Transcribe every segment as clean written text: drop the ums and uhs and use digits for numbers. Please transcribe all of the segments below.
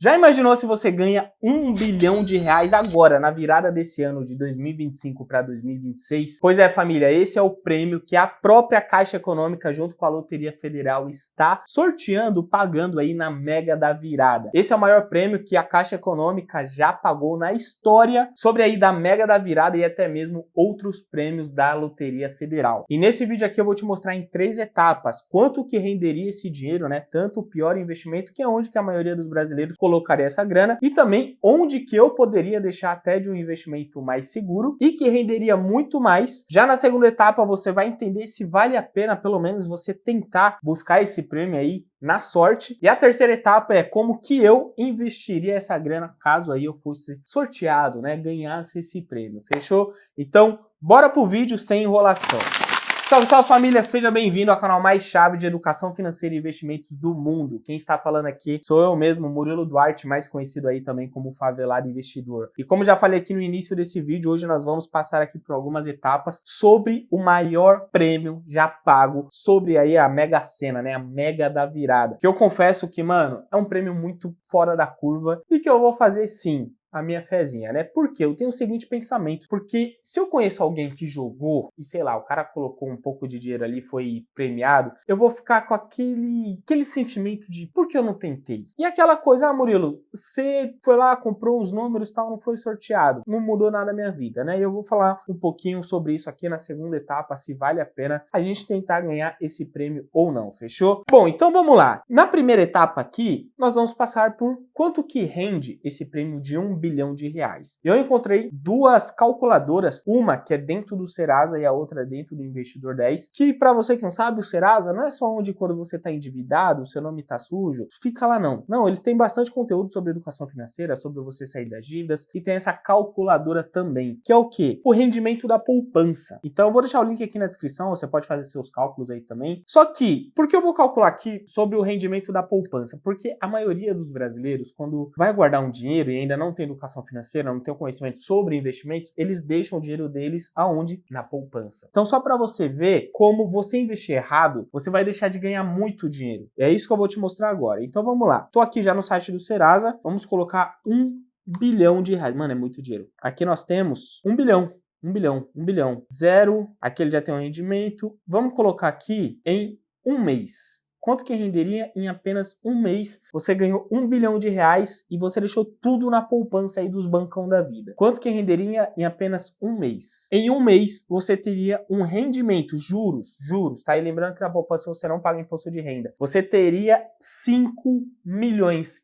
Já imaginou se você ganha R$ 1 bilhão agora, na virada desse ano de 2025 para 2026? Pois é, família, esse é o prêmio que a própria Caixa Econômica, junto com a Loteria Federal, está sorteando, pagando aí na Mega da Virada. Esse é o maior prêmio que a Caixa Econômica já pagou na história sobre aí da Mega da Virada e até mesmo outros prêmios da Loteria Federal. E nesse vídeo aqui eu vou te mostrar em 3 etapas quanto que renderia esse dinheiro, né? Tanto o pior investimento, que é onde que a maioria dos brasileiros colocaria essa grana, e também onde que eu poderia deixar até de um investimento mais seguro e que renderia muito mais. Já na segunda etapa você vai entender se vale a pena pelo menos você tentar buscar esse prêmio aí na sorte. E a terceira etapa é como que eu investiria essa grana caso aí eu fosse sorteado, né, ganhasse esse prêmio. Fechou? Então, bora pro vídeo sem enrolação. Salve, salve família, seja bem-vindo ao canal mais chave de educação financeira e investimentos do mundo. Quem está falando aqui sou eu mesmo, Murilo Duarte, mais conhecido aí também como Favelado Investidor. E como já falei aqui no início desse vídeo, hoje nós vamos passar aqui por algumas etapas sobre o maior prêmio já pago, sobre aí a Mega Sena, né, a Mega da Virada. Que eu confesso que, mano, é um prêmio muito fora da curva e que eu vou fazer sim a minha fezinha, né? Porque eu tenho o seguinte pensamento, porque se eu conheço alguém que jogou e sei lá, o cara colocou um pouco de dinheiro ali, foi premiado, eu vou ficar com aquele sentimento de por que eu não tentei? E aquela coisa, Murilo, você foi lá, comprou uns números e tal, não foi sorteado, não mudou nada na minha vida, né? E eu vou falar um pouquinho sobre isso aqui na segunda etapa, se vale a pena a gente tentar ganhar esse prêmio ou não, fechou? Bom, então vamos lá. Na primeira etapa aqui, nós vamos passar por quanto que rende esse prêmio de R$ 1 bilhão. Eu encontrei duas calculadoras, uma que é dentro do Serasa e a outra dentro do Investidor 10, que para você que não sabe, o Serasa não é só onde quando você está endividado, o seu nome está sujo, fica lá não. Não, eles têm bastante conteúdo sobre educação financeira, sobre você sair das dívidas, e tem essa calculadora também, que é o quê? O rendimento da poupança. Então eu vou deixar o link aqui na descrição, você pode fazer seus cálculos aí também. Só que, por que eu vou calcular aqui sobre o rendimento da poupança? Porque a maioria dos brasileiros, quando vai guardar um dinheiro e ainda não tem educação financeira, não tem conhecimento sobre investimentos, eles deixam o dinheiro deles aonde? Na poupança. Então só para você ver como você investir errado, você vai deixar de ganhar muito dinheiro. É isso que eu vou te mostrar agora. Então vamos lá. Tô aqui já no site do Serasa, vamos colocar R$ 1 bilhão. Mano, é muito dinheiro. Aqui nós temos 1 bilhão. 1 bilhão, 1 bilhão. Zero, aqui ele já tem um rendimento. Vamos colocar aqui em um mês. Quanto que renderia em apenas um mês? Você ganhou R$ 1 bilhão e você deixou tudo na poupança aí dos bancão da vida. Quanto que renderia em apenas um mês? Em um mês, você teria um rendimento, juros, tá? E lembrando que na poupança você não paga imposto de renda. Você teria R$ 5 milhões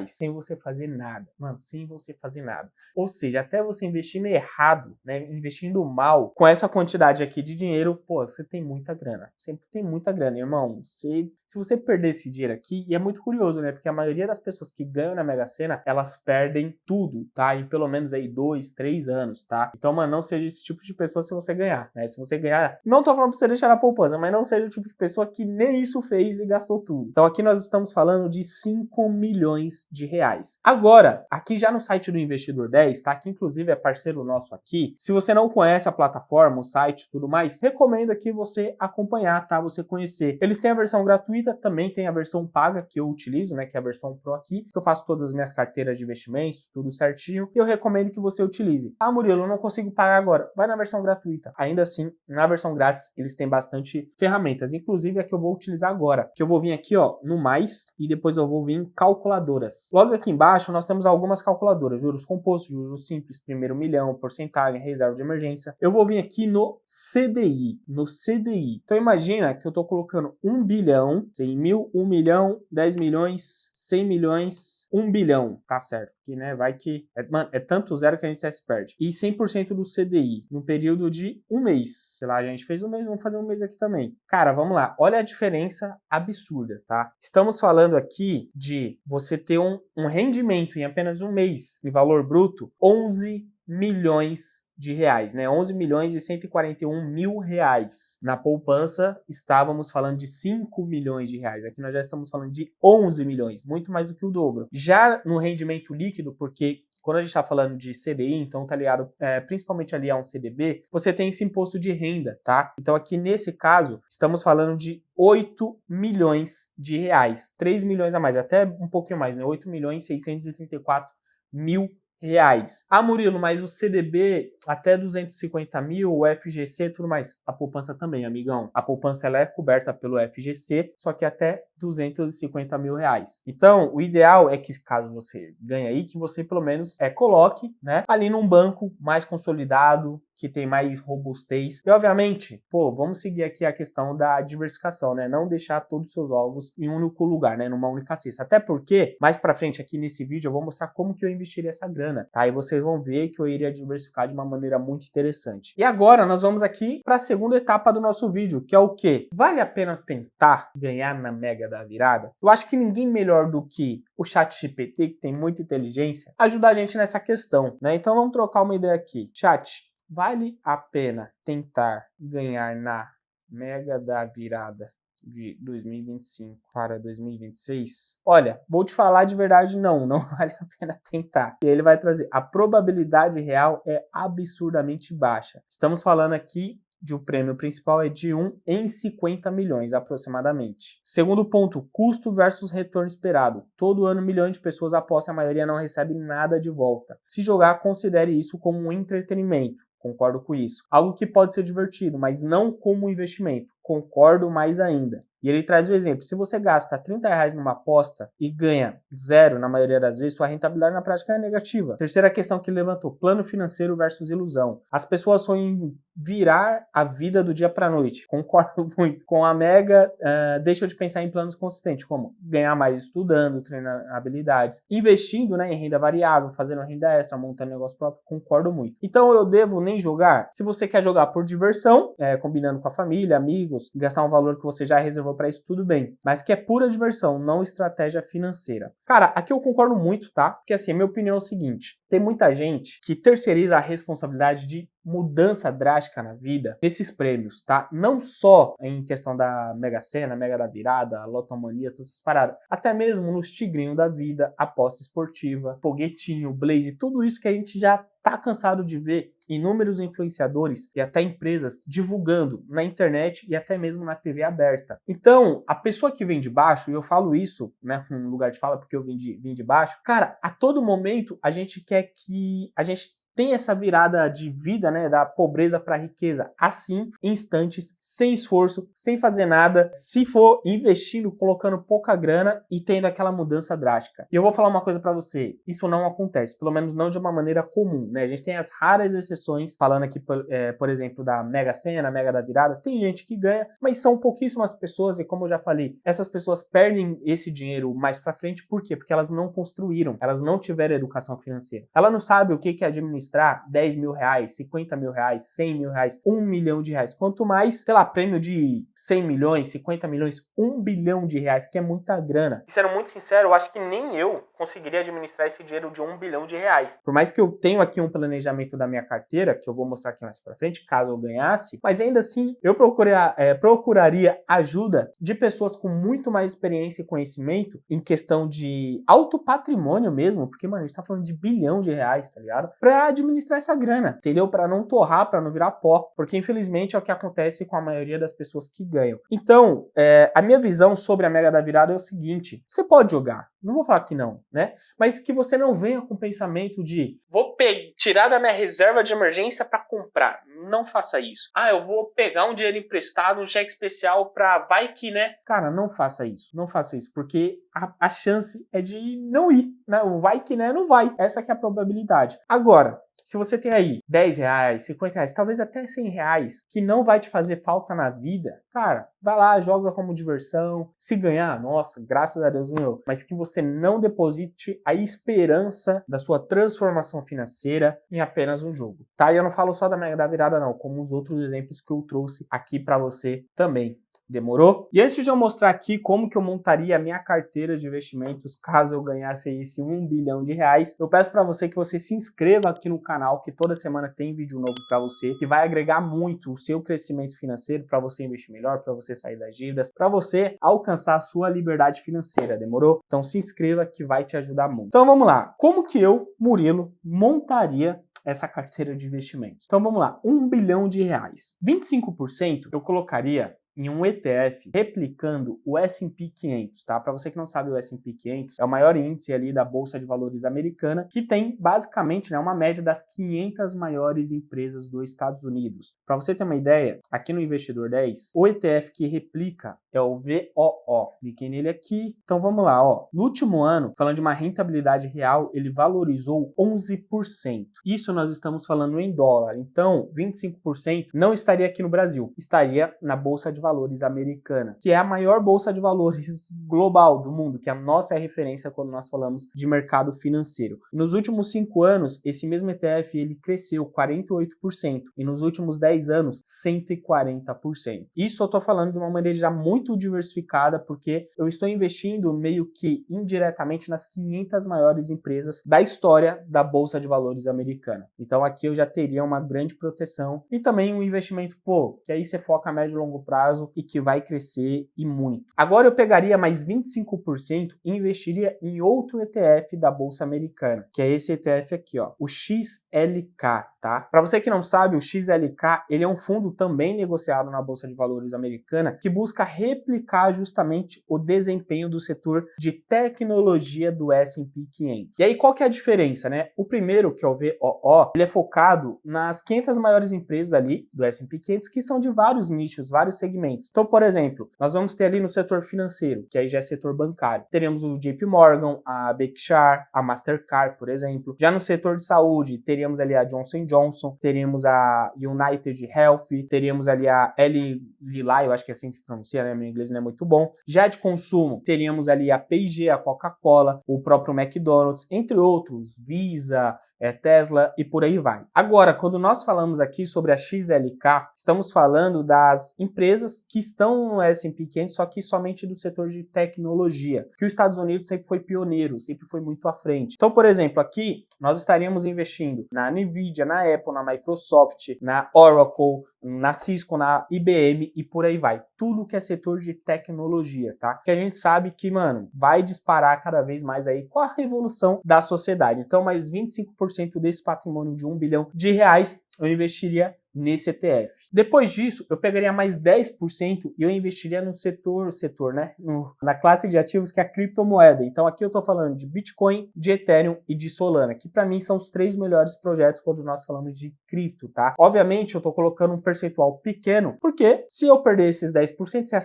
sem você fazer nada. Mano, sem você fazer nada. Ou seja, até você investindo errado, né? Investindo mal, com essa quantidade aqui de dinheiro, pô, você tem muita grana. Sempre tem muita grana, irmão. Se você perder esse dinheiro aqui, e é muito curioso, né? Porque a maioria das pessoas que ganham na Mega Sena, elas perdem tudo, tá? Em pelo menos aí 2, 3 anos, tá? Então, mano, não seja esse tipo de pessoa se você ganhar, né? Se você ganhar, não tô falando pra você deixar na poupança, mas não seja o tipo de pessoa que nem isso fez e gastou tudo. Então, aqui nós estamos falando de 5 milhões de reais. Agora, aqui já no site do Investidor 10, tá? Que inclusive é parceiro nosso aqui. Se você não conhece a plataforma, o site e tudo mais, recomendo aqui você acompanhar, tá? Você conhecer. Eles têm a versão gratuita, também tem a versão paga que eu utilizo, né, que é a versão Pro aqui, que eu faço todas as minhas carteiras de investimentos, tudo certinho, e eu recomendo que você utilize. Ah, Murilo, eu não consigo pagar agora. Vai na versão gratuita. Ainda assim, na versão grátis, eles têm bastante ferramentas, inclusive a que eu vou utilizar agora, que eu vou vir aqui, ó, no mais, e depois eu vou vir em calculadoras. Logo aqui embaixo, nós temos algumas calculadoras, juros compostos, juros simples, primeiro milhão, porcentagem, reserva de emergência. Eu vou vir aqui no CDI, Então imagina que eu tô colocando 1 bilhão, 100 mil, 1 milhão, 10 milhões, 100 milhões, 1 bilhão, tá certo? Que, né, vai que é tanto zero que a gente se perde. E 100% do CDI no período de um mês. Sei lá, a gente fez um mês, vamos fazer um mês aqui também. Cara, vamos lá. Olha a diferença absurda, tá? Estamos falando aqui de você ter um rendimento em apenas um mês, em valor bruto, 11 milhões de reais, né? 11 milhões e 141 mil reais. Na poupança, estávamos falando de 5 milhões de reais. Aqui nós já estamos falando de 11 milhões, muito mais do que o dobro. Já no rendimento líquido, porque quando a gente está falando de CDI, então tá ligado principalmente ali a um CDB, você tem esse imposto de renda, tá? Então aqui nesse caso, estamos falando de 8 milhões de reais, 3 milhões a mais, até um pouquinho mais, né? 8 milhões 634 mil reais. Ah, Murilo, mas o CDB até 250 mil, o FGC, tudo mais. A poupança também, amigão. A poupança ela é coberta pelo FGC, só que até 250 mil reais. Então, o ideal é que, caso você ganhe aí, que você pelo menos coloque, né, ali num banco mais consolidado, que tem mais robustez. E, obviamente, vamos seguir aqui a questão da diversificação, né? Não deixar todos os seus ovos em um único lugar, né? Numa única cesta. Até porque, mais pra frente aqui nesse vídeo, eu vou mostrar como que eu investiria essa grana, tá? E vocês vão ver que eu iria diversificar de uma maneira muito interessante. E agora, nós vamos aqui para a segunda etapa do nosso vídeo, que é o quê? Vale a pena tentar ganhar na Mega da Virada? Eu acho que ninguém melhor do que o ChatGPT, que tem muita inteligência, ajuda a gente nessa questão, né? Então, vamos trocar uma ideia aqui. Chat, vale a pena tentar ganhar na Mega da Virada de 2025 para 2026? Olha, vou te falar de verdade, não vale a pena tentar. E ele vai trazer, a probabilidade real é absurdamente baixa. Estamos falando aqui de o prêmio principal é de 1 em 50 milhões aproximadamente. Segundo ponto, custo versus retorno esperado. Todo ano milhões de pessoas apostam, a maioria não recebe nada de volta. Se jogar, considere isso como um entretenimento. Concordo com isso. Algo que pode ser divertido, mas não como investimento. Concordo mais ainda. E ele traz o exemplo, se você gasta 30 reais numa aposta e ganha 0 na maioria das vezes, sua rentabilidade na prática é negativa. Terceira questão que ele levantou, plano financeiro versus ilusão. As pessoas sonham em virar a vida do dia para a noite. Concordo muito. Com a Mega, deixa de pensar em planos consistentes, como ganhar mais estudando, treinando habilidades, investindo, né, em renda variável, fazendo renda extra, montando negócio próprio. Concordo muito. Então eu devo nem jogar? Se você quer jogar por diversão, combinando com a família, amigos, gastar um valor que você já reservou para isso, tudo bem. Mas que é pura diversão, não estratégia financeira. Cara, aqui eu concordo muito, tá? Porque assim, a minha opinião é o seguinte, tem muita gente que terceiriza a responsabilidade de mudança drástica na vida nesses prêmios, tá? Não só em questão da Mega Sena, Mega da Virada, Lotomania, todas essas paradas. Até mesmo nos tigrinhos da vida, aposta esportiva, foguetinho, blaze, tudo isso que a gente já tá cansado de ver inúmeros influenciadores e até empresas divulgando na internet e até mesmo na TV aberta. Então, a pessoa que vem de baixo, e eu falo isso, né, com lugar de fala porque eu vim de baixo, cara, a todo momento a gente quer que a gente tem essa virada de vida, né, da pobreza para a riqueza, assim, em instantes, sem esforço, sem fazer nada, se for investindo, colocando pouca grana e tendo aquela mudança drástica. E eu vou falar uma coisa para você, isso não acontece, pelo menos não de uma maneira comum, né? A gente tem as raras exceções, falando aqui, por exemplo, da Mega Sena, Mega da Virada, tem gente que ganha, mas são pouquíssimas pessoas e, como eu já falei, essas pessoas perdem esse dinheiro mais para frente, por quê? Porque elas não construíram, elas não tiveram educação financeira. Ela não sabe o que é administrar 10 mil reais, 50 mil reais, 100 mil reais, 1 milhão de reais. Quanto mais, sei lá, prêmio de 100 milhões, 50 milhões, 1 bilhão de reais, que é muita grana. E sendo muito sincero, eu acho que nem eu conseguiria administrar esse dinheiro de 1 bilhão de reais. Por mais que eu tenha aqui um planejamento da minha carteira, que eu vou mostrar aqui mais pra frente, caso eu ganhasse, mas ainda assim, eu procuraria ajuda de pessoas com muito mais experiência e conhecimento em questão de alto patrimônio mesmo, porque, mano, a gente tá falando de bilhão de reais, tá ligado? Pra administrar essa grana, entendeu? Para não torrar, para não virar pó, porque infelizmente é o que acontece com a maioria das pessoas que ganham. Então, a minha visão sobre a Mega da Virada é o seguinte, você pode jogar, não vou falar que não, né? Mas que você não venha com o pensamento de vou tirar da minha reserva de emergência para comprar. Não faça isso. Eu vou pegar um dinheiro emprestado, um cheque especial para vai que, né? Cara, não faça isso. Não faça isso, porque a chance é de não ir, né? O vai que, né? Não vai. Essa que é a probabilidade. Agora, se você tem aí 10 reais, 50 reais, talvez até 100 reais, que não vai te fazer falta na vida, cara, vai lá, joga como diversão. Se ganhar, nossa, graças a Deus ganhou. Mas que você não deposite a esperança da sua transformação financeira em apenas um jogo, tá? E eu não falo só da Mega da Virada não, como os outros exemplos que eu trouxe aqui pra você também. Demorou? E antes de eu mostrar aqui como que eu montaria a minha carteira de investimentos caso eu ganhasse esse 1 bilhão de reais, eu peço para você que você se inscreva aqui no canal, que toda semana tem vídeo novo para você, que vai agregar muito o seu crescimento financeiro para você investir melhor, para você sair das dívidas, para você alcançar a sua liberdade financeira, demorou? Então se inscreva que vai te ajudar muito. Então vamos lá, como que eu, Murilo, montaria essa carteira de investimentos? Então vamos lá, 1 bilhão de reais. 25% eu colocaria em um ETF replicando o S&P 500, tá? Para você que não sabe, o S&P 500 é o maior índice ali da Bolsa de Valores americana, que tem basicamente, né, uma média das 500 maiores empresas dos Estados Unidos. Para você ter uma ideia, aqui no Investidor 10, o ETF que replica é o VOO. Cliquei nele aqui. Então vamos lá, ó. No último ano, falando de uma rentabilidade real, ele valorizou 11%. Isso nós estamos falando em dólar. Então, 25% não estaria aqui no Brasil, estaria na Bolsa de Valores americana, que é a maior bolsa de valores global do mundo, que a nossa é referência quando nós falamos de mercado financeiro. Nos últimos 5 anos, esse mesmo ETF ele cresceu 48% e nos últimos 10 anos 140%. Isso eu estou falando de uma maneira já muito diversificada, porque eu estou investindo meio que indiretamente nas 500 maiores empresas da história da Bolsa de Valores americana. Então aqui eu já teria uma grande proteção e também um investimento, que aí você foca a médio e longo prazo e que vai crescer e muito. Agora eu pegaria mais 25% e investiria em outro ETF da Bolsa Americana, que é esse ETF aqui, ó, o XLK, tá? Para você que não sabe, o XLK, ele é um fundo também negociado na Bolsa de Valores Americana que busca replicar justamente o desempenho do setor de tecnologia do S&P 500. E aí qual que é a diferença, né? O primeiro, que é o VOO, ele é focado nas 500 maiores empresas ali do S&P 500 que são de vários nichos, vários segmentos. Então, por exemplo, nós vamos ter ali no setor financeiro, que aí já é setor bancário, teremos o JP Morgan, a Berkshire, a Mastercard, por exemplo. Já no setor de saúde, teríamos ali a Johnson & Johnson, teríamos a United Health, teríamos ali a Eli Lilly, eu acho que é assim que se pronuncia, né? Meu inglês não é muito bom. Já de consumo, teríamos ali a P&G, a Coca-Cola, o próprio McDonald's, entre outros, Visa, Tesla e por aí vai. Agora, quando nós falamos aqui sobre a XLK, estamos falando das empresas que estão no S&P 500, só que somente do setor de tecnologia, que os Estados Unidos sempre foi pioneiro, sempre foi muito à frente. Então, por exemplo, aqui nós estaríamos investindo na Nvidia, na Apple, na Microsoft, na Oracle, na Cisco, na IBM e por aí vai. Tudo que é setor de tecnologia, tá? Que a gente sabe que, mano, vai disparar cada vez mais aí com a revolução da sociedade. Então, mais 25% desse patrimônio de 1 bilhão de reais eu investiria nesse ETF. Depois disso, eu pegaria mais 10% e eu investiria no setor, né? Na classe de ativos que é a criptomoeda. Então aqui eu estou falando de Bitcoin, de Ethereum e de Solana, que para mim são os 3 melhores projetos quando nós falamos de cripto, tá? Obviamente eu estou colocando um percentual pequeno, porque se eu perder esses 10%, se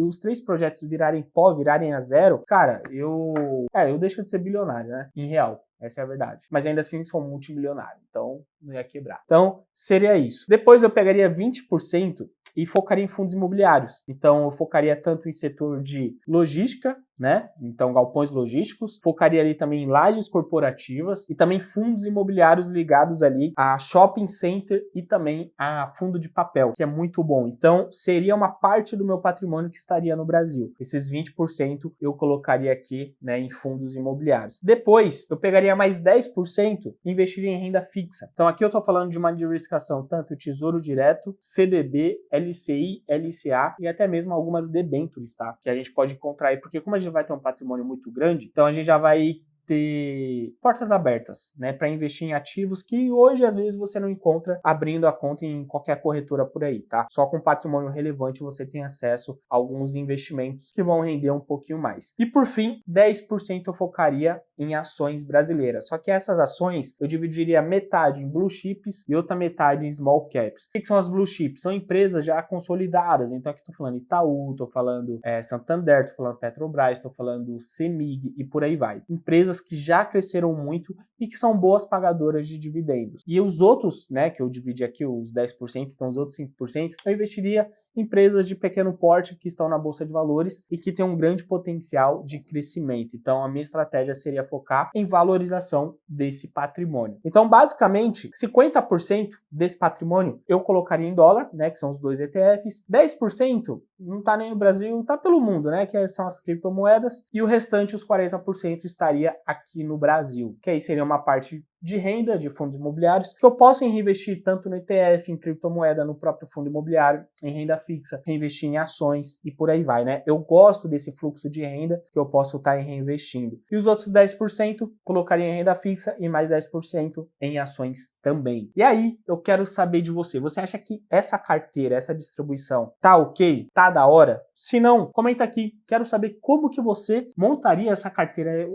os 3 projetos virarem pó, virarem a zero, cara, eu deixo de ser bilionário, né? Em real. Essa é a verdade. Mas ainda assim sou multimilionário, então não ia quebrar. Então seria isso. Depois eu pegaria 20% e focaria em fundos imobiliários. Então eu focaria tanto em setor de logística, né? Então galpões logísticos, focaria ali também em lajes corporativas e também fundos imobiliários ligados ali a shopping center e também a fundo de papel, que é muito bom. Então seria uma parte do meu patrimônio que estaria no Brasil. Esses 20% eu colocaria aqui, né, em fundos imobiliários. Depois eu pegaria mais 10% e investiria em renda fixa. Então aqui eu estou falando de uma diversificação tanto Tesouro Direto, CDB, LCI, LCA e até mesmo algumas debêntures, tá? Que a gente pode encontrar aí, porque como a gente vai ter um patrimônio muito grande, então a gente já vai ter portas abertas, né, para investir em ativos que hoje às vezes você não encontra abrindo a conta em qualquer corretora por aí, tá? Só com patrimônio relevante você tem acesso a alguns investimentos que vão render um pouquinho mais. E por fim, 10% eu focaria em ações brasileiras. Só que essas ações eu dividiria metade em blue chips e outra metade em small caps. O que são as blue chips? São empresas já consolidadas. Então aqui estou falando Itaú, estou falando Santander, estou falando Petrobras, estou falando CEMIG e por aí vai. Empresas que já cresceram muito e que são boas pagadoras de dividendos. E os outros, né, que eu dividi aqui, os 10%, então os outros 5%, eu investiria empresas de pequeno porte que estão na bolsa de valores e que têm um grande potencial de crescimento. Então, a minha estratégia seria focar em valorização desse patrimônio. Então, basicamente, 50% desse patrimônio eu colocaria em dólar, né, que são os 2 ETFs, 10% não está nem no Brasil, está pelo mundo, né, que são as criptomoedas, e o restante, os 40%, estaria aqui no Brasil, que aí seria uma parte de renda de fundos imobiliários que eu posso reinvestir tanto no ETF, em criptomoeda, no próprio fundo imobiliário, em renda fixa, reinvestir em ações e por aí vai, né? Eu gosto desse fluxo de renda que eu posso estar reinvestindo. E os outros 10% colocaria em renda fixa e mais 10% em ações também. E aí, eu quero saber de você. Você acha que essa carteira, essa distribuição tá ok? Tá da hora? Se não, comenta aqui. Quero saber como que você montaria essa carteira.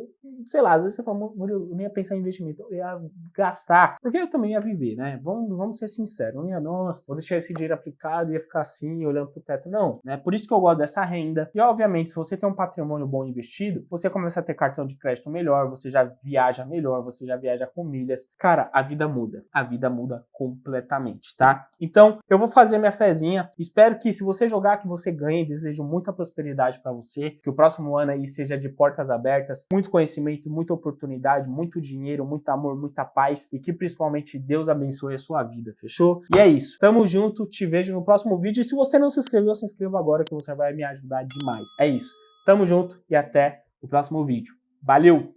Sei lá, às vezes você fala, Murilo, eu nem ia pensar em investimento, eu ia gastar, porque eu também ia viver, né? Vamos ser sinceros, não ia, nossa, vou deixar esse dinheiro aplicado e ia ficar assim, olhando pro teto, não, né? Por isso que eu gosto dessa renda. E obviamente, se você tem um patrimônio bom investido, você começa a ter cartão de crédito melhor, você já viaja melhor, você já viaja com milhas. Cara, a vida muda completamente, tá? Então, eu vou fazer minha fezinha, espero que se você jogar, que você ganhe, desejo muita prosperidade para você, que o próximo ano aí seja de portas abertas, muito conhecimento, muita oportunidade, muito dinheiro, muito amor, muita paz e que principalmente Deus abençoe a sua vida, fechou? E é isso, tamo junto, te vejo no próximo vídeo e se você não se inscreveu, se inscreva agora que você vai me ajudar demais. É isso, tamo junto e até o próximo vídeo. Valeu!